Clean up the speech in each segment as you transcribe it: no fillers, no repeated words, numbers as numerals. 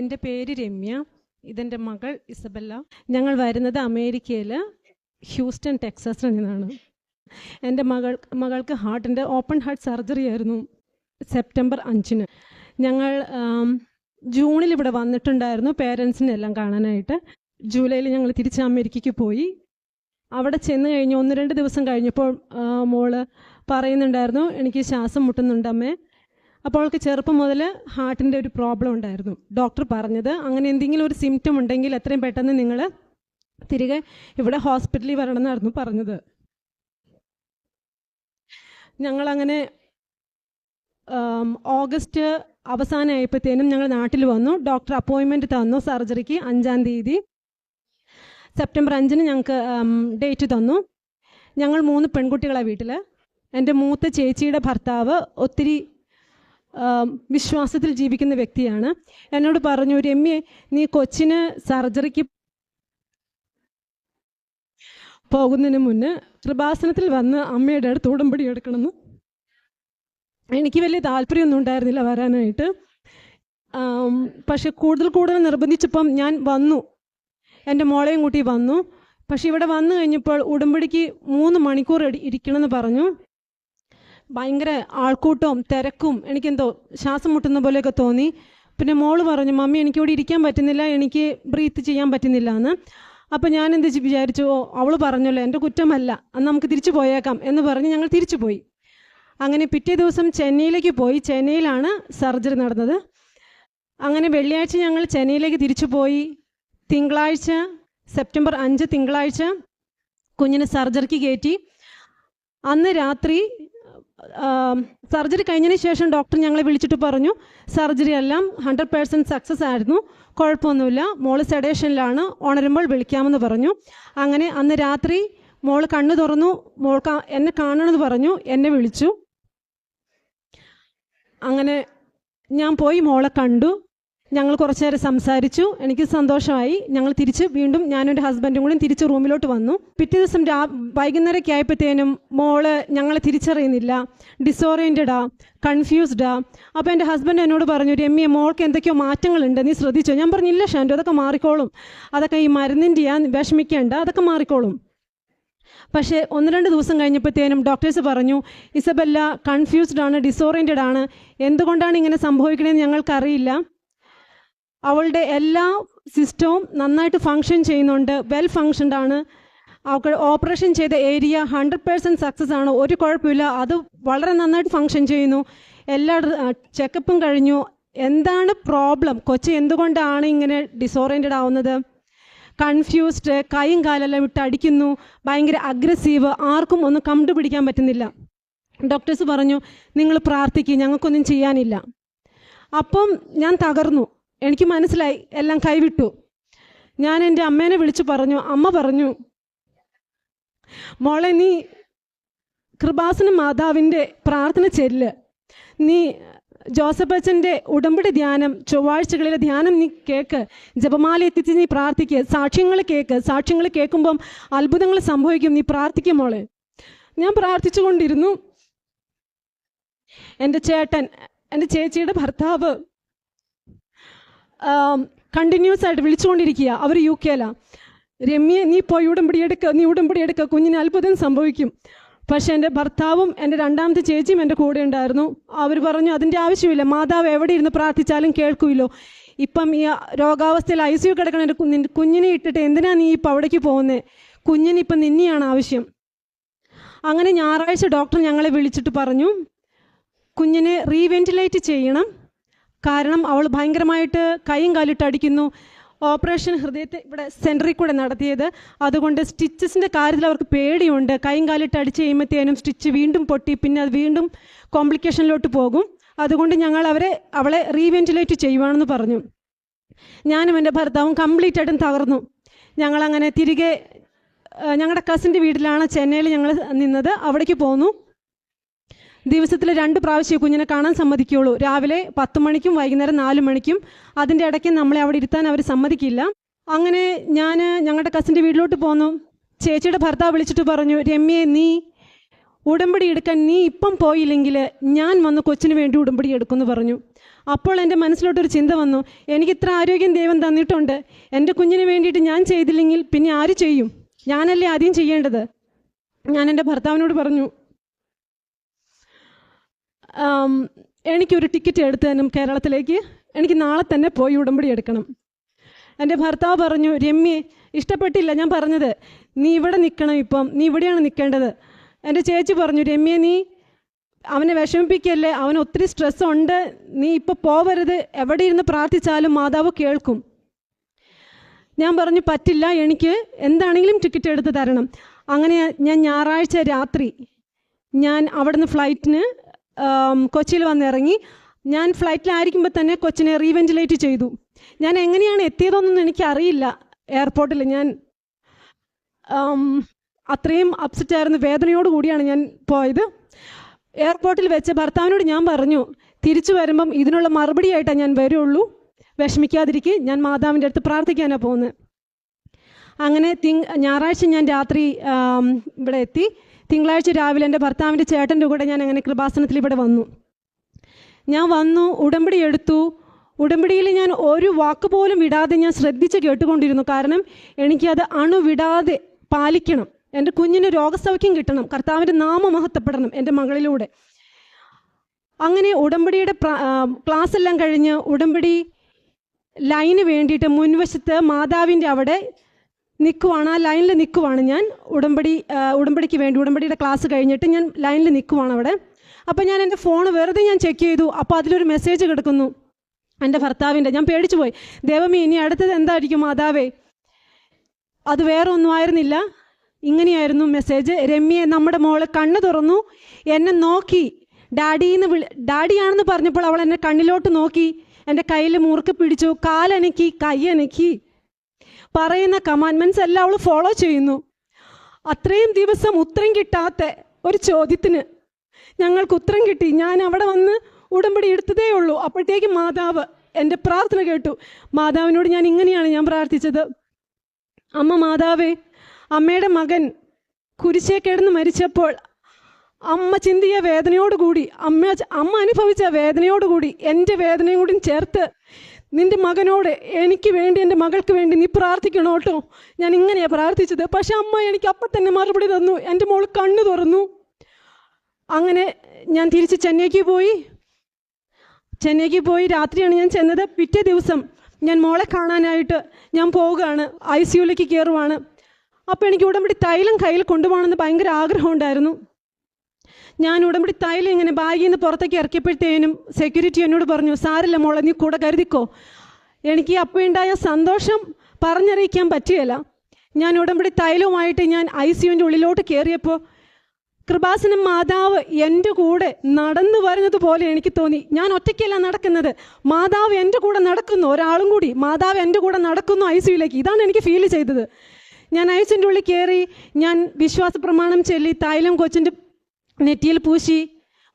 എൻ്റെ പേര് രമ്യ, ഇതെൻ്റെ മകൾ ഇസബെല്ല. ഞങ്ങൾ വരുന്നത് അമേരിക്കയിൽ ഹ്യൂസ്റ്റൺ ടെക്സാസിൽ നിന്നാണ്. എൻ്റെ മകൾക്ക് ഹാർട്ടിൻ്റെ ഓപ്പൺ ഹാർട്ട് സർജറി ആയിരുന്നു സെപ്റ്റംബർ 5-ന്. ഞങ്ങൾ ജൂണിൽ ഇവിടെ വന്നിട്ടുണ്ടായിരുന്നു പേരൻസിനെ എല്ലാം കാണാനായിട്ട്. ജൂലൈയിൽ ഞങ്ങൾ തിരിച്ച് അമേരിക്കയ്ക്ക് പോയി. അവിടെ ചെന്ന് കഴിഞ്ഞ് 1-2 ദിവസം കഴിഞ്ഞപ്പോൾ മോള് പറയുന്നുണ്ടായിരുന്നു, എനിക്ക് ശ്വാസം മുട്ടുന്നുണ്ടമ്മേ. അപ്പോൾ അവൾക്ക് ചെറുപ്പം മുതൽ ഹാർട്ടിൻ്റെ ഒരു പ്രോബ്ലം ഉണ്ടായിരുന്നു. ഡോക്ടർ പറഞ്ഞത് അങ്ങനെ എന്തെങ്കിലും ഒരു സിംറ്റം ഉണ്ടെങ്കിൽ എത്രയും പെട്ടെന്ന് നിങ്ങൾ തിരികെ ഇവിടെ ഹോസ്പിറ്റലിൽ വരണം എന്നായിരുന്നു പറഞ്ഞത്. ഞങ്ങളങ്ങനെ ഓഗസ്റ്റ് അവസാനമായപ്പോഴത്തേനും ഞങ്ങൾ നാട്ടിൽ വന്നു. ഡോക്ടർ അപ്പോയിൻമെൻറ്റ് തന്നു സർജറിക്ക് 5-ാം തീയതി. സെപ്റ്റംബർ 5-ന് ഞങ്ങൾക്ക് ഡേറ്റ് തന്നു. ഞങ്ങൾ 3 പെൺകുട്ടികളാണ് വീട്ടിൽ. എൻ്റെ മൂത്ത ചേച്ചിയുടെ ഭർത്താവ് ഒത്തിരി വിശ്വാസത്തിൽ ജീവിക്കുന്ന വ്യക്തിയാണ്. എന്നോട് പറഞ്ഞു, രമ്യ നീ കൊച്ചിന് സർജറിക്ക് പോകുന്നതിന് മുന്നേ കൃപാസനത്തിൽ വന്ന് അമ്മയുടെ അടുത്ത് ഉടമ്പടി എടുക്കണമെന്ന്. എനിക്ക് വലിയ താല്പര്യമൊന്നും ഉണ്ടായിരുന്നില്ല വരാനായിട്ട്. പക്ഷെ കൂടുതൽ നിർബന്ധിച്ചപ്പം ഞാൻ വന്നു, എൻ്റെ മോളെയും കൂട്ടി വന്നു. പക്ഷെ ഇവിടെ വന്നു കഴിഞ്ഞപ്പോൾ ഉടമ്പടിക്ക് 3 മണിക്കൂർ ഇരിക്കണമെന്ന് പറഞ്ഞു. ഭയങ്കര ആൾക്കൂട്ടവും തിരക്കും, എനിക്കെന്തോ ശ്വാസം മുട്ടുന്ന പോലെയൊക്കെ തോന്നി. പിന്നെ മോള് പറഞ്ഞു, മമ്മി എനിക്കിവിടെ ഇരിക്കാൻ പറ്റുന്നില്ല, എനിക്ക് ബ്രീത്ത് ചെയ്യാൻ പറ്റുന്നില്ല എന്ന്. അപ്പം ഞാൻ എന്ത് വിചാരിച്ചു, അവൾ പറഞ്ഞല്ലോ എൻ്റെ കുറ്റമല്ല, അന്ന് നമുക്ക് തിരിച്ചു പോയേക്കാം എന്ന് പറഞ്ഞ് ഞങ്ങൾ തിരിച്ചു പോയി. അങ്ങനെ പിറ്റേ ദിവസം ചെന്നൈയിലേക്ക് പോയി. ചെന്നൈയിലാണ് സർജറി നടന്നത്. അങ്ങനെ വെള്ളിയാഴ്ച ഞങ്ങൾ ചെന്നൈയിലേക്ക് തിരിച്ചു പോയി. തിങ്കളാഴ്ച സെപ്റ്റംബർ 5 തിങ്കളാഴ്ച കുഞ്ഞിനെ സർജറിക്ക് കയറ്റി. അന്ന് രാത്രി സർജറി കഴിഞ്ഞതിന് ശേഷം ഡോക്ടർ ഞങ്ങളെ വിളിച്ചിട്ട് പറഞ്ഞു, സർജറി എല്ലാം 100% സക്സസ് ആയിരുന്നു, കുഴപ്പമൊന്നുമില്ല, മോള് സെഡേഷനിലാണ്, ഉണരുമ്പോൾ വിളിക്കാമെന്ന് പറഞ്ഞു. അങ്ങനെ അന്ന് രാത്രി മോള് കണ്ണു തുറന്നു, മോൾക്ക് എന്നെ കാണണമെന്ന് പറഞ്ഞു, എന്നെ വിളിച്ചു. അങ്ങനെ ഞാൻ പോയി മോളെ കണ്ടു. ഞങ്ങൾ കുറച്ചു നേരം സംസാരിച്ചു. എനിക്ക് സന്തോഷമായി. ഞങ്ങൾ തിരിച്ച് വീണ്ടും ഞാനും എൻ്റെ ഹസ്ബൻഡും കൂടി തിരിച്ച് റൂമിലോട്ട് വന്നു. പിറ്റേ ദിവസം വൈകുന്നേരമൊക്കെ ആയപ്പോഴത്തേനും മോള് ഞങ്ങളെ തിരിച്ചറിയുന്നില്ല, ഡിസോറിയൻറ്റഡാ, കൺഫ്യൂസ്ഡാ. അപ്പോൾ എൻ്റെ ഹസ്ബൻഡ് എന്നോട് പറഞ്ഞു, രമ്യ മോൾക്ക് എന്തൊക്കെയോ മാറ്റങ്ങളുണ്ട്, നീ ശ്രദ്ധിച്ചോ? ഞാൻ പറഞ്ഞു, ഇല്ല ഷാൻഡു, അതൊക്കെ മാറിക്കോളും, അതൊക്കെ ഈ മരുന്നിൻ്റെയാ, വിഷമിക്കേണ്ട, അതൊക്കെ മാറിക്കോളും. പക്ഷേ 1-2 ദിവസം കഴിഞ്ഞപ്പോഴത്തേനും ഡോക്ടേഴ്സ് പറഞ്ഞു, ഇസബെല്ല കൺഫ്യൂസ്ഡ് ആണ്, ഡിസോറിയൻറ്റഡ് ആണ്, എന്തുകൊണ്ടാണ് ഇങ്ങനെ സംഭവിക്കണമെന്ന് ഞങ്ങൾക്കറിയില്ല. അവളുടെ എല്ലാ സിസ്റ്റവും നന്നായിട്ട് ഫങ്ഷൻ ചെയ്യുന്നുണ്ട്, വെൽ ഫങ്ഷൻഡ് ആണ്. അവൾക്ക് ഓപ്പറേഷൻ ചെയ്ത ഏരിയ 100% സക്സസ് ആണ്, ഒരു കുഴപ്പമില്ല, അത് വളരെ നന്നായിട്ട് ഫങ്ഷൻ ചെയ്യുന്നു. എല്ലാ ചെക്കപ്പും കഴിഞ്ഞു. എന്താണ് പ്രോബ്ലം, കൊച്ച് എന്തുകൊണ്ടാണ് ഇങ്ങനെ ഡിസോറിയൻറ്റഡ് ആവുന്നത്? കൺഫ്യൂസ്ഡ്, കൈയും കാലെല്ലാം വിട്ട് അടിക്കുന്നു, ഭയങ്കര അഗ്രസീവ്, ആർക്കും ഒന്നും കണ്ടുപിടിക്കാൻ പറ്റുന്നില്ല. ഡോക്ടേഴ്സ് പറഞ്ഞു, നിങ്ങൾ പ്രാർത്ഥിക്കുക, ഞങ്ങൾക്കൊന്നും ചെയ്യാനില്ല. അപ്പം ഞാൻ തകർന്നു. എനിക്ക് മനസ്സിലായി എല്ലാം കൈവിട്ടു. ഞാൻ എൻ്റെ അമ്മേനെ വിളിച്ചു പറഞ്ഞു. അമ്മ പറഞ്ഞു, മോളെ നീ കൃപാസന മാതാവിൻ്റെ പ്രാർത്ഥന ചെല്ല്, നീ ജോസഫ് അച്ഛൻ്റെ ഉടമ്പടി ധ്യാനം ചൊവ്വാഴ്ചകളിലെ ധ്യാനം നീ കേൾക്ക്, ജപമാല എത്തിച്ച് നീ പ്രാർത്ഥിക്കുക, സാക്ഷ്യങ്ങൾ കേൾക്ക്, സാക്ഷ്യങ്ങൾ കേൾക്കുമ്പം അത്ഭുതങ്ങൾ സംഭവിക്കും, നീ പ്രാർത്ഥിക്കും മോളെ. ഞാൻ പ്രാർത്ഥിച്ചു കൊണ്ടിരുന്നു. എൻ്റെ ചേട്ടൻ, എൻ്റെ ചേച്ചിയുടെ ഭർത്താവ് കണ്ടിന്യൂസ് ആയിട്ട് വിളിച്ചുകൊണ്ടിരിക്കുക. അവർ UK-ലാണ്. രമ്യ നീ പോയി ഉടമ്പടി എടുക്കുക, കുഞ്ഞിന് അത്ഭുതം സംഭവിക്കും. പക്ഷേ എൻ്റെ ഭർത്താവും എൻ്റെ 2ാമത്തെ ചേച്ചിയും എൻ്റെ കൂടെ ഉണ്ടായിരുന്നു. അവർ പറഞ്ഞു, അതിൻ്റെ ആവശ്യമില്ല, മാതാവ് എവിടെ ഇരുന്ന് പ്രാർത്ഥിച്ചാലും കേൾക്കുമല്ലോ. ഇപ്പം ഈ രോഗാവസ്ഥയിൽ ICU കിടക്കണ എൻ്റെ കുഞ്ഞിനെ ഇട്ടിട്ട് എന്തിനാ നീ ഇപ്പം അവിടേക്ക് പോകുന്നത്? കുഞ്ഞിനിപ്പം നിന്നെയാണ് ആവശ്യം. അങ്ങനെ ഞായറാഴ്ച ഡോക്ടർ ഞങ്ങളെ വിളിച്ചിട്ട് പറഞ്ഞു, കുഞ്ഞിനെ റീവെന്റിലേറ്റ് ചെയ്യണം, കാരണം അവൾ ഭയങ്കരമായിട്ട് കൈയും കാലിട്ട് അടിക്കുന്നു. ഓപ്പറേഷൻ ഹൃദയത്തെ ഇവിടെ സെൻറ്ററിൽ കൂടെ നടത്തിയത്, അതുകൊണ്ട് സ്റ്റിച്ചസിൻ്റെ കാര്യത്തിൽ അവർക്ക് പേടിയുണ്ട്. കൈയും കാലിട്ട് അടിച്ച് കഴിയുമ്പോഴത്തേനും സ്റ്റിച്ച് വീണ്ടും പൊട്ടി, പിന്നെ അത് വീണ്ടും കോംപ്ലിക്കേഷനിലോട്ട് പോകും. അതുകൊണ്ട് ഞങ്ങൾ അവളെ റീവെന്റിലേറ്റ് ചെയ്യുവാണെന്ന് പറഞ്ഞു. ഞാനും എൻ്റെ ഭർത്താവും കംപ്ലീറ്റ് ആയിട്ടും തകർന്നു. ഞങ്ങളങ്ങനെ തിരികെ ഞങ്ങളുടെ കസിൻ്റെ വീട്ടിലാണ് ചെന്നൈയിൽ ഞങ്ങൾ നിന്നത്. അവിടേക്ക് പോന്നു. ദിവസത്തിൽ 2 പ്രാവശ്യം കുഞ്ഞിനെ കാണാൻ സമ്മതിക്കുകയുള്ളൂ, രാവിലെ 10 മണിക്കും വൈകുന്നേരം 4 മണിക്കും. അതിൻ്റെ ഇടയ്ക്ക് നമ്മളെ അവിടെ ഇരുത്താൻ അവർ സമ്മതിക്കില്ല. അങ്ങനെ ഞാൻ ഞങ്ങളുടെ കസിൻ്റെ വീട്ടിലോട്ട് പോന്നു. ചേച്ചിയുടെ ഭർത്താവ് വിളിച്ചിട്ട് പറഞ്ഞു, രമ്യയെ നീ ഉടമ്പടി എടുക്കാൻ നീ ഇപ്പം പോയില്ലെങ്കിൽ ഞാൻ വന്ന് കൊച്ചിന് വേണ്ടി ഉടമ്പടി എടുക്കുമെന്ന് പറഞ്ഞു. അപ്പോൾ എൻ്റെ മനസ്സിലോട്ടൊരു ചിന്ത വന്നു, എനിക്കിത്ര ആരോഗ്യം ദൈവം തന്നിട്ടുണ്ട്, എൻ്റെ കുഞ്ഞിന് വേണ്ടിയിട്ട് ഞാൻ ചെയ്തില്ലെങ്കിൽ പിന്നെ ആര് ചെയ്യും? ഞാനല്ലേ ആദ്യം ചെയ്യേണ്ടത്. ഞാൻ എൻ്റെ ഭർത്താവിനോട് പറഞ്ഞു, എനിക്കൊരു ടിക്കറ്റ് എടുത്തു തരും കേരളത്തിലേക്ക്, എനിക്ക് നാളെ തന്നെ പോയി ഉടമ്പടി എടുക്കണം. എൻ്റെ ഭർത്താവ് പറഞ്ഞു, രമ്യേ ഇഷ്ടപ്പെട്ടില്ല ഞാൻ പറഞ്ഞത്, നീ ഇവിടെ നിൽക്കണം, ഇപ്പം നീ ഇവിടെയാണ് നിൽക്കേണ്ടത്. എൻ്റെ ചേച്ചി പറഞ്ഞു, രമ്യേ നീ അവനെ വിഷമിപ്പിക്കല്ലേ, അവന് ഒത്തിരി സ്ട്രെസ് ഉണ്ട്, നീ ഇപ്പോൾ പോവരുത്, എവിടെ ഇരുന്ന് പ്രാർത്ഥിച്ചാലും മാതാവ് കേൾക്കും. ഞാൻ പറഞ്ഞു, പറ്റില്ല, എനിക്ക് എന്താണെങ്കിലും ടിക്കറ്റ് എടുത്ത് തരണം. അങ്ങനെ ഞാൻ ഞായറാഴ്ച രാത്രി ഞാൻ അവിടുന്ന് ഫ്ലൈറ്റിന് കൊച്ചിയിൽ വന്നിറങ്ങി. ഞാൻ ഫ്ലൈറ്റിലായിരിക്കുമ്പോൾ തന്നെ കൊച്ചിനെ റീവെന്റിലേറ്റ് ചെയ്തു. ഞാൻ എങ്ങനെയാണ് എത്തിയതെന്നൊന്നും എനിക്കറിയില്ല. എയർപോർട്ടിൽ ഞാൻ അത്രയും അപ്സെറ്റ് ആയിരുന്നു, വേദനയോട് കൂടിയാണ് ഞാൻ പോയത്. എയർപോർട്ടിൽ വെച്ച് ഭർത്താവിനോട് ഞാൻ പറഞ്ഞു, തിരിച്ചു വരുമ്പം ഇതിനുള്ള മറുപടിയായിട്ടാണ് ഞാൻ വരുള്ളൂ, വിഷമിക്കാതിരിക്കുക, ഞാൻ മാതാവിൻ്റെ അടുത്ത് പ്രാർത്ഥിക്കാനാണ് പോകുന്നത്. അങ്ങനെ ഞായറാഴ്ച ഞാൻ രാത്രി ഇവിടെ എത്തി. തിങ്കളാഴ്ച രാവിലെ എൻ്റെ ഭർത്താവിൻ്റെ ചേട്ടൻ്റെ കൂടെ ഞാൻ അങ്ങനെ കൃപാസനത്തിൽ ഇവിടെ വന്നു. ഞാൻ വന്നു, ഉടമ്പടി എടുത്തു. ഉടമ്പടിയിൽ ഞാൻ ഒരു വാക്ക് പോലും വിടാതെ ഞാൻ ശ്രദ്ധിച്ച് കേട്ടുകൊണ്ടിരുന്നു. കാരണം എനിക്കത് അണുവിടാതെ പാലിക്കണം. എൻ്റെ കുഞ്ഞിന് രോഗസൗഖ്യം കിട്ടണം, കർത്താവിൻ്റെ നാമം മഹത്വപ്പെടണം എൻ്റെ മകളിലൂടെ. അങ്ങനെ ഉടമ്പടിയുടെ ക്ലാസ് എല്ലാം കഴിഞ്ഞ് ഉടമ്പടി ലൈന് വേണ്ടിയിട്ട് മുൻവശത്ത് മാതാവിൻ്റെ അവിടെ നിൽക്കുവാണ്. ആ ലൈനിൽ നിൽക്കുവാണ് ഞാൻ. ഉടമ്പടിക്ക് വേണ്ടി ഉടമ്പടിയുടെ ക്ലാസ് കഴിഞ്ഞിട്ട് ഞാൻ ലൈനിൽ നിൽക്കുവാണ് അവിടെ. അപ്പോൾ ഞാൻ എൻ്റെ ഫോൺ വെറുതെ ഞാൻ ചെക്ക് ചെയ്തു. അപ്പോൾ അതിലൊരു മെസ്സേജ് കിടക്കുന്നു എൻ്റെ ഭർത്താവിൻ്റെ. ഞാൻ പേടിച്ചു പോയി, ദൈവമേ ഇനി അടുത്തത് എന്തായിരിക്കും മാതാവേ? അത് വേറെ ഒന്നും ആയിരുന്നില്ല, ഇങ്ങനെയായിരുന്നു മെസ്സേജ്. രമ്യയെ നമ്മുടെ മോള് കണ്ണ് തുറന്നു, എന്നെ നോക്കി, ഡാഡിയാണെന്ന് പറഞ്ഞപ്പോൾ അവൾ എന്നെ കണ്ണിലോട്ട് നോക്കി, എൻ്റെ കയ്യിൽ മുറുക്കി പിടിച്ചു, കാലനക്കി, കൈയനക്കി, പറയുന്ന കമാൻഡ്മെൻറ്റ്സ് എല്ലാം അവൾ ഫോളോ ചെയ്യുന്നു. അത്രയും ദിവസം ഉത്തരം കിട്ടാത്ത ഒരു ചോദ്യത്തിന് ഞങ്ങൾക്ക് ഉത്തരം കിട്ടി. ഞാൻ അവിടെ വന്ന് ഉടമ്പടി എടുത്തതേ ഉള്ളൂ. അപ്പോഴത്തേക്കും മാതാവ് എൻ്റെ പ്രാർത്ഥന കേട്ടു. മാതാവിനോട് ഞാൻ ഇങ്ങനെയാണ് ഞാൻ പ്രാർത്ഥിച്ചത്, അമ്മ മാതാവേ, അമ്മയുടെ മകൻ കുരിശേ കിടന്ന് മരിച്ചപ്പോൾ അമ്മ ചിന്തിയ വേദനയോടുകൂടി, അമ്മ അനുഭവിച്ച വേദനയോടുകൂടി എൻ്റെ വേദനയും കൂടി ചേർത്ത് നിൻ്റെ മകനോട് എനിക്ക് വേണ്ടി, എൻ്റെ മകൾക്ക് വേണ്ടി നീ പ്രാർത്ഥിക്കണം കേട്ടോ. ഞാൻ ഇങ്ങനെയാണ് പ്രാർത്ഥിച്ചത്. പക്ഷെ അമ്മ എനിക്ക് അപ്പം തന്നെ മറുപടി തന്നു, എൻ്റെ മോൾ കണ്ണു തുറന്നു. അങ്ങനെ ഞാൻ തിരിച്ച് ചെന്നൈക്ക് പോയി രാത്രിയാണ് ഞാൻ ചെന്നത്. പിറ്റേ ദിവസം ഞാൻ മോളെ കാണാനായിട്ട് ഞാൻ പോവുകയാണ്, ICUലേക്ക് കയറുവാണ്. അപ്പോൾ എനിക്ക് ഉടമ്പടി തൈലം കയ്യിൽ കൊണ്ടുപോകണമെന്ന് ഭയങ്കര ആഗ്രഹം ഉണ്ടായിരുന്നു. ഞാൻ ഉടമ്പടി തൈലം ഇങ്ങനെ ബാഗിൽ നിന്ന് പുറത്തേക്ക് ഇറക്കിയപ്പോഴത്തേനും സെക്യൂരിറ്റി എന്നോട് പറഞ്ഞു, സാരില്ല മോളെ, നീ കൂടെ കരുതിക്കോ. എനിക്ക് അപ്പോൾ ഉണ്ടായ സന്തോഷം പറഞ്ഞറിയിക്കാൻ പറ്റുകയില്ല. ഞാൻ ഉടമ്പടി തൈലവുമായിട്ട് ഞാൻ ICUവിൻ്റെ ഉള്ളിലോട്ട് കയറിയപ്പോൾ കൃപാസനം മാതാവ് എൻ്റെ കൂടെ നടന്നു വരുന്നത് പോലെ എനിക്ക് തോന്നി. ഞാൻ ഒറ്റയ്ക്കല്ല നടക്കുന്നത്, മാതാവ് എൻ്റെ കൂടെ നടക്കുന്നു, ഒരാളും കൂടി മാതാവ് എൻ്റെ കൂടെ നടക്കുന്നു ICUവിലേക്ക്. ഇതാണ് എനിക്ക് ഫീൽ ചെയ്തത്. ഞാൻ ICUവിൻ്റെ ഉള്ളിൽ കയറി, ഞാൻ വിശ്വാസ പ്രമാണം ചൊല്ലി തൈലം കൊച്ചിൻ്റെ നെറ്റിയിൽ പൂശി.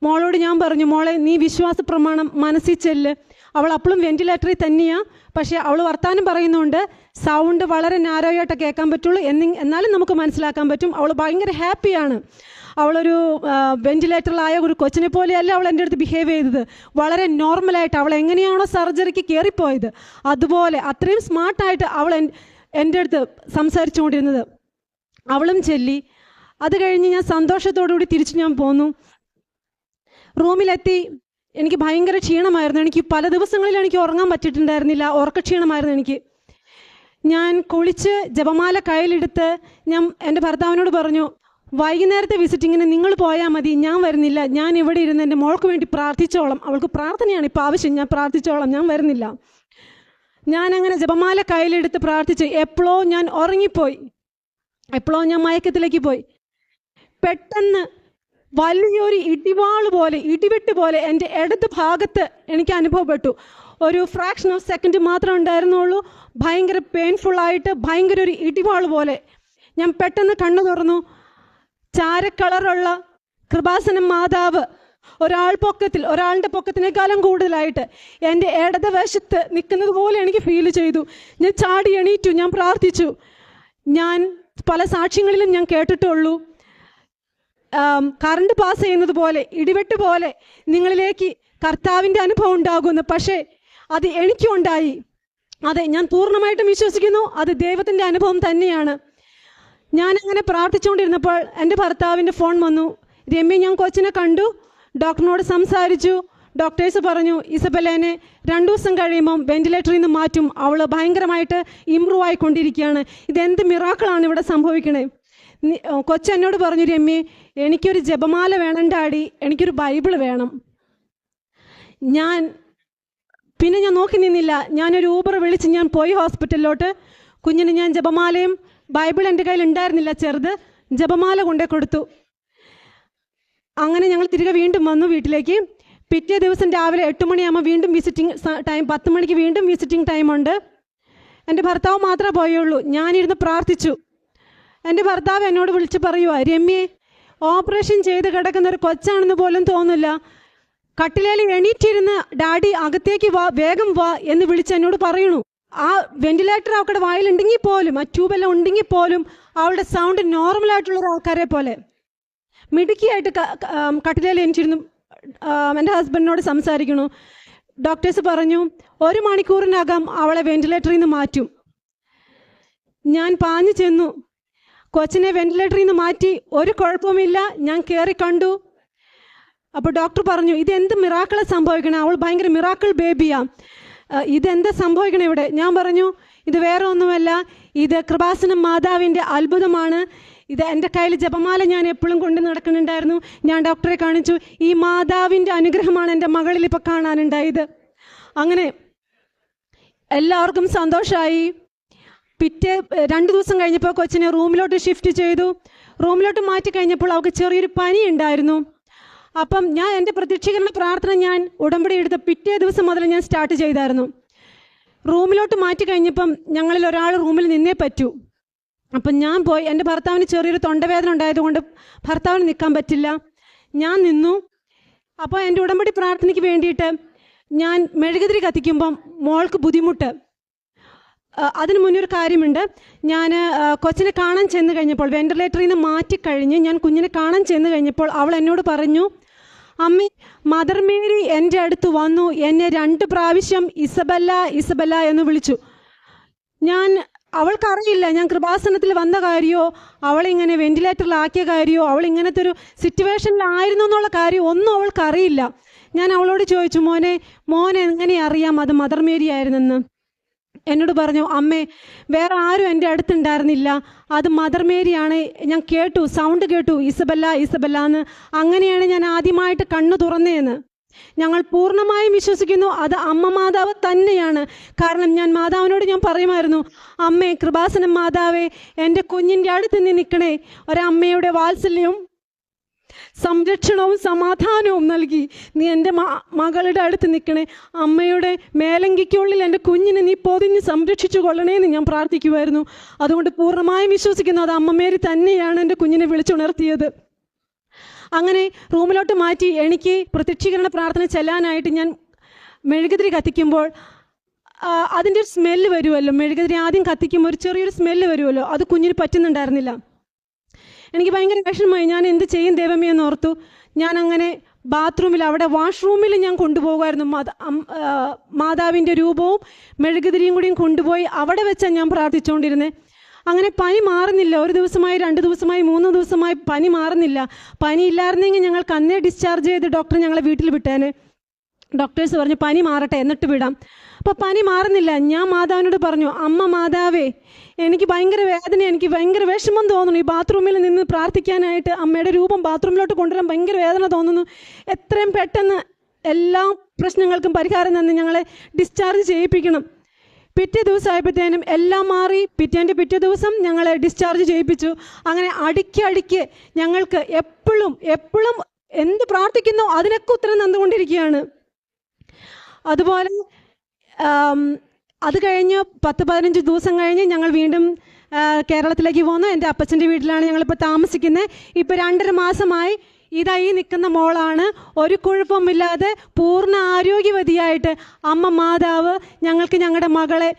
മോളോട് ഞാൻ പറഞ്ഞു, മോളെ നീ വിശ്വാസ പ്രമാണം മനസ്സിൽ ചെല്ല്. അവൾ അപ്പോഴും വെന്റിലേറ്ററിൽ തന്നെയാണ്, പക്ഷേ അവൾ വർത്താനം പറയുന്നുണ്ട്, സൗണ്ട് വളരെ നാരോയായിട്ട് കേൾക്കാൻ പറ്റുള്ളൂ, എന്നാലും നമുക്ക് മനസ്സിലാക്കാൻ പറ്റും. അവൾ ഭയങ്കര ഹാപ്പിയാണ്. അവളൊരു വെന്റിലേറ്ററിലായ ഒരു കൊച്ചിനെ പോലെയല്ല അവൾ എൻ്റെ അടുത്ത് ബിഹേവ് ചെയ്തത്. വളരെ നോർമലായിട്ട്, അവൾ എങ്ങനെയാണോ സർജറിക്ക് കയറിപ്പോയത് അതുപോലെ അത്രയും സ്മാർട്ടായിട്ട് അവൾ എൻ്റെ അടുത്ത് സംസാരിച്ചുകൊണ്ടിരുന്നത്. അവളും ചൊല്ലി. അത് കഴിഞ്ഞ് ഞാൻ സന്തോഷത്തോടുകൂടി തിരിച്ച് ഞാൻ പോന്നു. റൂമിലെത്തി. എനിക്ക് ഭയങ്കര ക്ഷീണമായിരുന്നു. എനിക്ക് പല ദിവസങ്ങളിൽ എനിക്ക് ഉറങ്ങാൻ പറ്റിയിട്ടുണ്ടായിരുന്നില്ല, ഉറക്കക്ഷീണമായിരുന്നു എനിക്ക്. ഞാൻ കുളിച്ച് ജപമാല കയ്യിലെടുത്ത് ഞാൻ എൻ്റെ ഭർത്താവിനോട് പറഞ്ഞു, വൈകുന്നേരത്തെ വിസിറ്റിങ്ങിന് നിങ്ങൾ പോയാൽ മതി, ഞാൻ വരുന്നില്ല, ഞാൻ ഇവിടെ ഇരുന്ന് എൻ്റെ മോൾക്ക് വേണ്ടി പ്രാർത്ഥിച്ചോളാം, അവൾക്ക് പ്രാർത്ഥനയാണ് ഇപ്പോൾ ആവശ്യം, ഞാൻ പ്രാർത്ഥിച്ചോളാം, ഞാൻ വരുന്നില്ല. ഞാൻ അങ്ങനെ ജപമാല കയ്യിലെടുത്ത് പ്രാർത്ഥിച്ച് എപ്പോഴോ ഞാൻ ഉറങ്ങിപ്പോയി, എപ്പോഴോ ഞാൻ മയക്കത്തിലേക്ക് പോയി. പെട്ടെന്ന് വലിയൊരു ഇടിവെട്ട് പോലെ എൻ്റെ ഇടത് ഭാഗത്ത് എനിക്ക് അനുഭവപ്പെട്ടു. ഒരു ഫ്രാക്ഷൻ ഓഫ് സെക്കൻഡ് മാത്രം ഉണ്ടായിരുന്നുള്ളൂ. ഭയങ്കര പെയിൻഫുള്ളായിട്ട് ഭയങ്കര ഒരു ഇടിവാൾ പോലെ. ഞാൻ പെട്ടെന്ന് കണ്ണു തുറന്നു. ചാരക്കളറുള്ള കൃപാസനം മാതാവ് ഒരാളുടെ പൊക്കത്തിനേക്കാളും കൂടുതലായിട്ട് എൻ്റെ ഇടതുവശത്ത് നിൽക്കുന്നത് പോലെ എനിക്ക് ഫീൽ ചെയ്തു. ഞാൻ ചാടി എണീറ്റു, ഞാൻ പ്രാർത്ഥിച്ചു. ഞാൻ പല സാക്ഷ്യങ്ങളിലും ഞാൻ കേട്ടിട്ടുള്ളൂ, കറണ്ട് പാസ് ചെയ്യുന്നത് പോലെ, ഇടിവെട്ട് പോലെ നിങ്ങളിലേക്ക് കർത്താവിൻ്റെ അനുഭവം ഉണ്ടാകുന്നു. പക്ഷേ അത് എനിക്കും ഉണ്ടായി. അതെ, ഞാൻ പൂർണ്ണമായിട്ടും വിശ്വസിക്കുന്നു അത് ദൈവത്തിൻ്റെ അനുഭവം തന്നെയാണ്. ഞാനങ്ങനെ പ്രാർത്ഥിച്ചുകൊണ്ടിരുന്നപ്പോൾ എൻ്റെ ഭർത്താവിൻ്റെ ഫോൺ വന്നു. രമ്യ, ഞാൻ കൊച്ചിനെ കണ്ടു, ഡോക്ടറിനോട് സംസാരിച്ചു. ഡോക്ടേഴ്സ് പറഞ്ഞു ഇസബെല്ലേനെ 2 ദിവസം കഴിയുമ്പം വെന്റിലേറ്ററിൽ നിന്ന് മാറ്റും, അവൾ ഭയങ്കരമായിട്ട് ഇമ്പ്രൂവ് ആയിക്കൊണ്ടിരിക്കുകയാണ്. ഇതെന്ത് മിറാക്കിളാണ് ഇവിടെ സംഭവിക്കണേ. കൊച്ചെന്നോട് പറഞ്ഞു, രമ്യ എനിക്കൊരു ജപമാല വേണം ഡാഡി, എനിക്കൊരു ബൈബിൾ വേണം. പിന്നെ ഞാൻ നോക്കി നിന്നില്ല. ഞാനൊരു ഊബർ വിളിച്ച് ഞാൻ പോയി ഹോസ്പിറ്റലിലോട്ട്. കുഞ്ഞിന് ഞാൻ ജപമാലയും ബൈബിൾ എൻ്റെ കയ്യിൽ ഉണ്ടായിരുന്നില്ല, ചെറുത് ജപമാല കൊണ്ടേ കൊടുത്തു. അങ്ങനെ ഞങ്ങൾ തിരികെ വീണ്ടും വന്നു വീട്ടിലേക്ക്. പിറ്റേ ദിവസം രാവിലെ 8 മണിയാകുമ്പോൾ വീണ്ടും വിസിറ്റിംഗ് ടൈം, 10 മണിക്ക് വീണ്ടും വിസിറ്റിംഗ് ടൈമുണ്ട്. എൻ്റെ ഭർത്താവ് മാത്രമേ പോയുള്ളൂ. ഞാനിരുന്ന് പ്രാർത്ഥിച്ചു. എൻ്റെ ഭർത്താവ് എന്നോട് വിളിച്ച് പറയുക, രമ്യേ ഓപ്പറേഷൻ ചെയ്ത് കിടക്കുന്ന ഒരു കൊച്ചാണെന്ന് പോലും തോന്നില്ല, കട്ടിലേൽ എണീറ്റിരുന്ന് ഡാഡി അകത്തേക്ക് വാ, വേഗം വാ എന്ന് വിളിച്ച് എന്നോട് പറയണു. ആ വെന്റിലേറ്റർ അവളുടെ വായിലുണ്ടെങ്കിൽ പോലും, ആ ട്യൂബെല്ലാം ഉണ്ടെങ്കിൽ പോലും അവളുടെ സൗണ്ട് നോർമലായിട്ടുള്ള ആൾക്കാരെ പോലെ മിടുക്കിയായിട്ട് കട്ടിലേൽ എണീറ്റിരുന്നു എൻ്റെ ഹസ്ബൻഡിനോട് സംസാരിക്കണു. ഡോക്ടേഴ്സ് പറഞ്ഞു 1 മണിക്കൂറിനകം അവളെ വെന്റിലേറ്ററിൽ നിന്ന് മാറ്റും. ഞാൻ പാഞ്ഞു ചെന്നു. കൊച്ചിനെ വെന്റിലേറ്ററിൽ നിന്ന് മാറ്റി, ഒരു കുഴപ്പമില്ല. ഞാൻ കയറി കണ്ടു. അപ്പോൾ ഡോക്ടർ പറഞ്ഞു ഇതെന്ത് മിറാക്കിളാണ് സംഭവിക്കണേ, അവൾ ഭയങ്കര മിറാക്കിൾ ബേബിയാ, ഇതെന്താ സംഭവിക്കണേ ഇവിടെ. ഞാൻ പറഞ്ഞു ഇത് വേറെ ഒന്നുമല്ല, ഇത് കൃപാസനം മാതാവിൻ്റെ അത്ഭുതമാണ്. ഇത് എൻ്റെ കയ്യിൽ ജപമാല ഞാൻ എപ്പോഴും കൊണ്ട് നടക്കുന്നുണ്ടായിരുന്നു. ഞാൻ ഡോക്ടറെ കാണിച്ചു. ഈ മാതാവിൻ്റെ അനുഗ്രഹമാണ് എൻ്റെ മകളിൽ ഇപ്പോൾ കാണാനുണ്ടായത്. അങ്ങനെ എല്ലാവർക്കും സന്തോഷമായി. പിറ്റേ 2 ദിവസം കഴിഞ്ഞപ്പോൾ കൊച്ചിനെ റൂമിലോട്ട് ഷിഫ്റ്റ് ചെയ്തു. റൂമിലോട്ട് മാറ്റി കഴിഞ്ഞപ്പോൾ അവൾക്ക് ചെറിയൊരു പനി ഉണ്ടായിരുന്നു. അപ്പം ഞാൻ എൻ്റെ പ്രത്യക്ഷീകരണ പ്രാർത്ഥന ഞാൻ ഉടമ്പടി എടുത്ത പിറ്റേ ദിവസം മുതൽ ഞാൻ സ്റ്റാർട്ട് ചെയ്തായിരുന്നു. റൂമിലോട്ട് മാറ്റി കഴിഞ്ഞപ്പം ഞങ്ങളിൽ ഒരാൾ റൂമിൽ നിന്നേ പറ്റൂ. അപ്പം ഞാൻ പോയി. എൻ്റെ ഭർത്താവിന് ചെറിയൊരു തൊണ്ടവേദന ഉണ്ടായതുകൊണ്ട് ഭർത്താവിന് നിൽക്കാൻ പറ്റില്ല. ഞാൻ നിന്നു. അപ്പോൾ എൻ്റെ ഉടമ്പടി പ്രാർത്ഥനയ്ക്ക് വേണ്ടിയിട്ട് ഞാൻ മെഴുകുതിരി കത്തിക്കുമ്പം മോൾക്ക് ബുദ്ധിമുട്ട്. അതിന് മുന്നൊരു കാര്യമുണ്ട്. ഞാൻ കൊച്ചിനെ കാണാൻ ചെന്ന് കഴിഞ്ഞപ്പോൾ, വെന്റിലേറ്ററിൽ നിന്ന് മാറ്റിക്കഴിഞ്ഞ് ഞാൻ കുഞ്ഞിനെ കാണാൻ ചെന്ന് കഴിഞ്ഞപ്പോൾ അവൾ എന്നോട് പറഞ്ഞു, അമ്മേ മദർ മേരി എൻ്റെ അടുത്ത് വന്നു, എന്നെ 2 പ്രാവശ്യം ഇസബല്ല ഇസബല്ല എന്ന് വിളിച്ചു. അവൾക്കറിയില്ല ഞാൻ കൃപാസനത്തിൽ വന്ന കാര്യമോ അവളിങ്ങനെ വെന്റിലേറ്ററിലാക്കിയ കാര്യമോ അവൾ ഇങ്ങനത്തെ ഒരു സിറ്റുവേഷനിലായിരുന്നു എന്നുള്ള കാര്യം ഒന്നും അവൾക്കറിയില്ല. ഞാൻ അവളോട് ചോദിച്ചു, മോനെ എങ്ങനെ അറിയാം അത് മദർ മേരി ആയിരുന്നെന്ന്. എന്നോട് പറഞ്ഞു, അമ്മേ വേറെ ആരും എൻ്റെ അടുത്തുണ്ടായിരുന്നില്ല, അത് മദർ മേരിയാണ്. ഞാൻ കേട്ടു, സൗണ്ട് കേട്ടു, ഇസബല്ല ഇസബല്ല എന്ന്. അങ്ങനെയാണ് ഞാൻ ആദ്യമായിട്ട് കണ്ണു തുറന്നതെന്ന്. ഞങ്ങൾ പൂർണ്ണമായും വിശ്വസിക്കുന്നു അത് അമ്മ മാതാവ് തന്നെയാണ്. കാരണം ഞാൻ മാതാവിനോട് ഞാൻ പറയുമായിരുന്നു, അമ്മേ കൃപാസനം മാതാവേ എൻ്റെ കുഞ്ഞിൻ്റെ അടുത്ത് നിന്ന് നിൽക്കണേ, ഒരമ്മയുടെ വാത്സല്യവും സംരക്ഷണവും സമാധാനവും നൽകി നീ എൻ്റെ മകളുടെ അടുത്ത് നിൽക്കണേ, അമ്മയുടെ മേലങ്കിക്കുള്ളിൽ എൻ്റെ കുഞ്ഞിനെ നീ പൊതിഞ്ഞ് സംരക്ഷിച്ചു കൊള്ളണേന്ന് ഞാൻ പ്രാർത്ഥിക്കുമായിരുന്നു. അതുകൊണ്ട് പൂർണ്ണമായും വിശ്വസിക്കുന്നു അത് അമ്മ മേരി തന്നെയാണ് എൻ്റെ കുഞ്ഞിനെ വിളിച്ചുണർത്തിയത്. അങ്ങനെ റൂമിലോട്ട് മാറ്റി എനിക്ക് പ്രത്യക്ഷീകരണ പ്രാർത്ഥന ചെല്ലാനായിട്ട് ഞാൻ മെഴുകുതിരി കത്തിക്കുമ്പോൾ അതിൻ്റെ ഒരു സ്മെല്ല് വരുമല്ലോ. മെഴുകുതിരി ആദ്യം കത്തിക്കുമ്പോൾ ഒരു ചെറിയൊരു സ്മെല്ല് വരുമല്ലോ, അത് കുഞ്ഞിന് പറ്റുന്നുണ്ടായിരുന്നില്ല. എനിക്ക് ഭയങ്കര വിഷമമായി. ഞാൻ എന്ത് ചെയ്യും ദൈവമേ എന്ന് ഓർത്തു. ഞാൻ അങ്ങനെ ബാത്റൂമിൽ, അവിടെ വാഷ്റൂമിൽ ഞാൻ കൊണ്ടുപോകുമായിരുന്നു. മാതാവിൻ്റെ രൂപവും മെഴുകുതിരിയും കൂടിയും കൊണ്ടുപോയി അവിടെ വെച്ചാണ് ഞാൻ പ്രാർത്ഥിച്ചുകൊണ്ടിരുന്നത്. അങ്ങനെ പനി മാറുന്നില്ല. 1 ദിവസമായി, 2 ദിവസമായി, 3 ദിവസമായി പനി മാറുന്നില്ല. പനി ഇല്ലായിരുന്നെങ്കിൽ ഞങ്ങൾക്ക് അന്നേ ഡിസ്ചാർജ് ചെയ്ത് ഡോക്ടർ ഞങ്ങളെ വീട്ടിൽ വിട്ടേനെ. ഡോക്ടേഴ്സ് പറഞ്ഞു പനി മാറട്ടെ എന്നിട്ട് വിടാം. അപ്പോൾ പനി മാറുന്നില്ല. ഞാൻ മാതാവിനോട് പറഞ്ഞു, അമ്മ മാതാവേ എനിക്ക് ഭയങ്കര വേദന, എനിക്ക് ഭയങ്കര വിഷമം തോന്നുന്നു ഈ ബാത്റൂമിൽ നിന്ന് പ്രാർത്ഥിക്കാനായിട്ട്. അമ്മയുടെ രൂപം ബാത്റൂമിലോട്ട് കൊണ്ടുവരാൻ ഭയങ്കര വേദന തോന്നുന്നു. എത്രയും പെട്ടെന്ന് എല്ലാ പ്രശ്നങ്ങൾക്കും പരിഹാരം തന്ന് ഞങ്ങളെ ഡിസ്ചാർജ് ചെയ്യിപ്പിക്കണം. പിറ്റേ ദിവസം ആയപ്പോഴത്തേനും എല്ലാം മാറി. പിറ്റേ ദിവസം ഞങ്ങളെ ഡിസ്ചാർജ് ചെയ്യിപ്പിച്ചു. അങ്ങനെ അടുക്കി ഞങ്ങൾക്ക് എപ്പോഴും എന്ത് പ്രാർത്ഥിക്കുന്നോ അതിനൊക്കെ ഉത്തരം തന്നുകൊണ്ടിരിക്കുകയാണ്. അതുപോലെ അത് കഴിഞ്ഞ് 10-15 ദിവസം കഴിഞ്ഞ് ഞങ്ങൾ വീണ്ടും കേരളത്തിലേക്ക് പോന്നു. എൻ്റെ അപ്പച്ചൻ്റെ വീട്ടിലാണ് ഞങ്ങളിപ്പോൾ താമസിക്കുന്നത്. ഇപ്പോൾ 2.5 മാസമായി. ഇതായി നിൽക്കുന്ന മോളാണ്. ഒരു കുഴപ്പമില്ലാതെ പൂർണ്ണ ആരോഗ്യവതിയായിട്ട് അമ്മ മാതാവ് ഞങ്ങൾക്ക് ഞങ്ങളുടെ മകളെ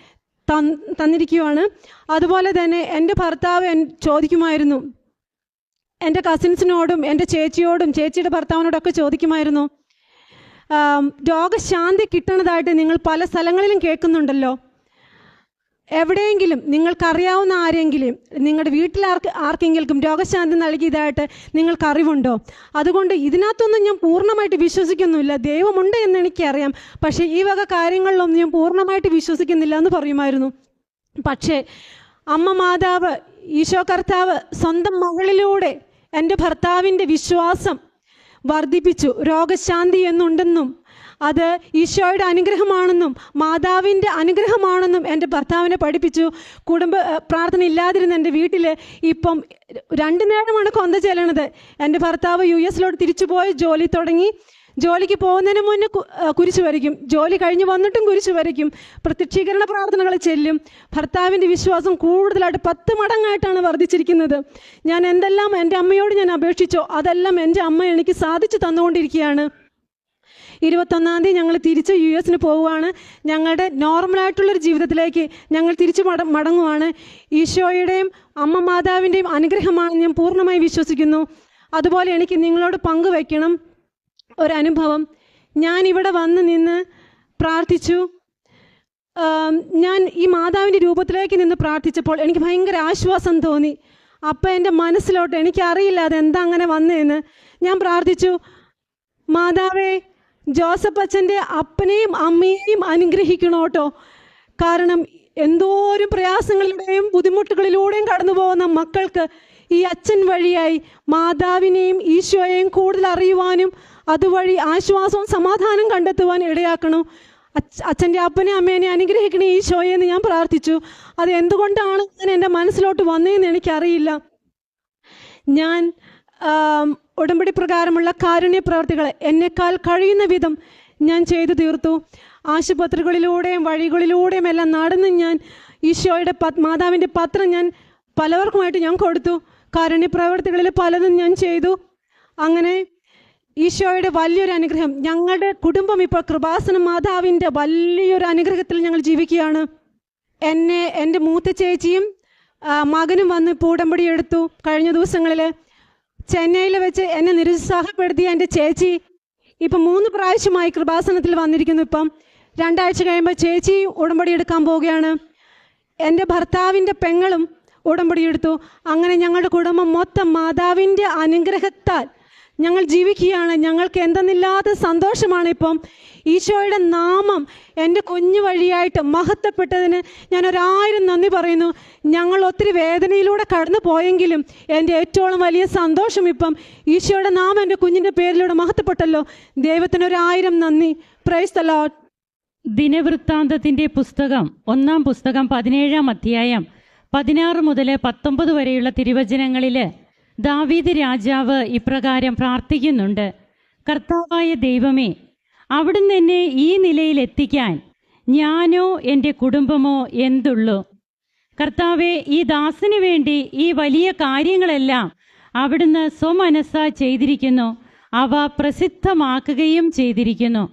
തന്നിരിക്കുകയാണ്. അതുപോലെ തന്നെ എൻ്റെ ഭർത്താവ് ചോദിക്കുമായിരുന്നു, എൻ്റെ കസിൻസിനോടും എൻ്റെ ചേച്ചിയോടും ചേച്ചിയുടെ ഭർത്താവിനോടൊക്കെ ചോദിക്കുമായിരുന്നു, രോഗശാന്തി കിട്ടണതായിട്ട് നിങ്ങൾ പല സ്ഥലങ്ങളിലും കേൾക്കുന്നുണ്ടല്ലോ, എവിടെയെങ്കിലും നിങ്ങൾക്കറിയാവുന്ന ആരെങ്കിലും നിങ്ങളുടെ വീട്ടിൽ ആർക്കെങ്കിലും രോഗശാന്തി നൽകിയതായിട്ട് നിങ്ങൾക്ക് അറിവുണ്ടോ? അതുകൊണ്ട് ഇതിനകത്തൊന്നും ഞാൻ പൂർണ്ണമായിട്ട് വിശ്വസിക്കുന്നില്ല, ദൈവമുണ്ട് എന്ന് എനിക്കറിയാം, പക്ഷേ ഈ വക കാര്യങ്ങളിലൊന്നും ഞാൻ പൂർണ്ണമായിട്ട് വിശ്വസിക്കുന്നില്ല എന്ന് പറയുമായിരുന്നു. പക്ഷേ അമ്മ മാതാവ് ഈശോ കർത്താവ് സ്വന്തം മകളിലൂടെ എൻ്റെ ഭർത്താവിൻ്റെ വിശ്വാസം വർദ്ധിപ്പിച്ചു. രോഗശാന്തി എന്നുണ്ടെന്നും അത് ഈശോയുടെ അനുഗ്രഹമാണെന്നും മാതാവിൻ്റെ അനുഗ്രഹമാണെന്നും എൻ്റെ ഭർത്താവിനെ പഠിപ്പിച്ചു. കുടുംബ പ്രാർത്ഥന ഇല്ലാതിരുന്ന എൻ്റെ വീട്ടിൽ ഇപ്പം 2 നേരമാണ് കൊന്ത ചെല്ലണത്. എൻ്റെ ഭർത്താവ് US തിരിച്ചു പോയി ജോലി തുടങ്ങി. ജോലിക്ക് പോകുന്നതിന് മുന്നേ കുരിശ് വരയ്ക്കും, ജോലി കഴിഞ്ഞ് വന്നിട്ടും കുരിശ് വരയ്ക്കും, പ്രത്യക്ഷീകരണ പ്രാർത്ഥനകൾ ചെല്ലും. ഭർത്താവിൻ്റെ വിശ്വാസം കൂടുതലായിട്ട് 10 മടങ്ങായിട്ടാണ് വർദ്ധിച്ചിരിക്കുന്നത്. ഞാൻ എന്തെല്ലാം എൻ്റെ അമ്മയോട് ഞാൻ അപേക്ഷിച്ചോ അതെല്ലാം എൻ്റെ അമ്മ എനിക്ക് സാധിച്ചു തന്നുകൊണ്ടിരിക്കുകയാണ്. 21-ാം തീയതി ഞങ്ങൾ തിരിച്ച് US പോവുകയാണ്. ഞങ്ങളുടെ നോർമലായിട്ടുള്ളൊരു ജീവിതത്തിലേക്ക് ഞങ്ങൾ തിരിച്ചു മടങ്ങുവാണ്. ഈശോയുടെയും അമ്മ മാതാവിൻ്റെയും അനുഗ്രഹമാണ് ഞാൻ പൂർണ്ണമായി വിശ്വസിക്കുന്നു. അതുപോലെ എനിക്ക് നിങ്ങളോട് പങ്കുവയ്ക്കണം ഒരനുഭവം. ഞാൻ ഇവിടെ വന്ന് നിന്ന് പ്രാർത്ഥിച്ചു. ഞാൻ ഈ മാതാവിൻ്റെ രൂപത്തിലേക്ക് നിന്ന് പ്രാർത്ഥിച്ചപ്പോൾ എനിക്ക് ഭയങ്കര ആശ്വാസം തോന്നി. അപ്പം എൻ്റെ മനസ്സിലോട്ട്, എനിക്കറിയില്ല അതെന്താ അങ്ങനെ വന്നതെന്ന്, ഞാൻ പ്രാർത്ഥിച്ചു, മാതാവേ ജോസഫ് അച്ഛൻ്റെ അപ്പനെയും അമ്മയെയും അനുഗ്രഹിക്കണോട്ടോ. കാരണം എന്തോരം പ്രയാസങ്ങളിലൂടെയും ബുദ്ധിമുട്ടുകളിലൂടെയും കടന്നു പോകുന്ന മക്കൾക്ക് ഈ അച്ഛൻ വഴിയായി മാതാവിനെയും ഈശോയെയും കൂടുതൽ അറിയുവാനും അതുവഴി ആശ്വാസവും സമാധാനം കണ്ടെത്തുവാൻ ഇടയാക്കണം. അച്ഛൻ്റെ അപ്പനെ അമ്മേനെ അനുഗ്രഹിക്കണേ ഈശോയെ എന്ന് ഞാൻ പ്രാർത്ഥിച്ചു. അത് എന്തുകൊണ്ടാണ് അങ്ങനെ എൻ്റെ മനസ്സിലോട്ട് വന്നതെന്ന് എനിക്കറിയില്ല. ഞാൻ ഉടമ്പടി പ്രകാരമുള്ള കാരുണ്യ പ്രവർത്തികൾ എന്നെക്കാൾ കഴിയുന്ന വിധം ഞാൻ ചെയ്തു തീർത്തു. ആശുപത്രികളിലൂടെയും വഴികളിലൂടെയും എല്ലാം നടന്ന് ഞാൻ ഈശോയുടെ മാതാവിൻ്റെ പത്രം ഞാൻ പലവർക്കുമായിട്ട് ഞാൻ കൊടുത്തു. കാരുണ്യ പ്രവർത്തികളിൽ പലതും ഞാൻ ചെയ്തു. അങ്ങനെ ഈശോയുടെ വലിയൊരു അനുഗ്രഹം, ഞങ്ങളുടെ കുടുംബം ഇപ്പോൾ കൃപാസന മാതാവിൻ്റെ വലിയൊരു അനുഗ്രഹത്തിൽ ഞങ്ങൾ ജീവിക്കുകയാണ്. എൻ്റെ മൂത്ത ചേച്ചിയും മകനും വന്ന് ഇപ്പോൾ ഉടമ്പടി എടുത്തു. കഴിഞ്ഞ ദിവസങ്ങളിൽ ചെന്നൈയിൽ വെച്ച് എന്നെ നിരുത്സാഹപ്പെടുത്തിയ എൻ്റെ ചേച്ചി ഇപ്പം 3 പ്രാവശ്യമായി കൃപാസനത്തിൽ വന്നിരിക്കുന്നു. ഇപ്പം 2 ആഴ്ച കഴിയുമ്പോൾ ചേച്ചി ഉടമ്പടി എടുക്കാൻ പോവുകയാണ്. എൻ്റെ ഭർത്താവിൻ്റെ പെങ്ങളും ഉടമ്പടി എടുത്തു. അങ്ങനെ ഞങ്ങളുടെ കുടുംബം മൊത്തം മാതാവിൻ്റെ അനുഗ്രഹത്താൽ ഞങ്ങൾ ജീവിക്കുകയാണ്. ഞങ്ങൾക്ക് എന്തെന്നില്ലാത്ത സന്തോഷമാണ്. ഇപ്പം ഈശോയുടെ നാമം എൻ്റെ കുഞ്ഞു വഴിയായിട്ട് മഹത്വപ്പെട്ടതിന് ഞാൻ 1000 നന്ദി പറയുന്നു. ഞങ്ങൾ ഒത്തിരി വേദനയിലൂടെ കടന്നു പോയെങ്കിലും എൻ്റെ ഏറ്റവും വലിയ സന്തോഷം ഇപ്പം ഈശോയുടെ നാമം എൻ്റെ കുഞ്ഞിൻ്റെ പേരിലൂടെ മഹത്വപ്പെട്ടല്ലോ. ദൈവത്തിന് 1000 നന്ദി. Praise the Lord. ദിനവൃത്താന്തത്തിൻ്റെ പുസ്തകം 1-ാം പുസ്തകം 17-ാം അധ്യായം 16 മുതൽ 19 വരെയുള്ള തിരുവചനങ്ങളിൽ ദാവീദ് രാജാവ് ഇപ്രകാരം പ്രാർത്ഥിക്കുന്നുണ്ട്: കർത്താവായ ദൈവമേ, അവിടുന്ന് എന്നെ ഈ നിലയിൽ എത്തിക്കാൻ ഞാനോ എൻ്റെ കുടുംബമോ എന്തുള്ളൂ? കർത്താവെ, ഈ ദാസന് വേണ്ടി ഈ വലിയ കാര്യങ്ങളെല്ലാം അവിടുന്ന് സ്വമനസ്സാ ചെയ്തിരിക്കുന്നു, അവ പ്രസിദ്ധമാക്കുകയും ചെയ്തിരിക്കുന്നു.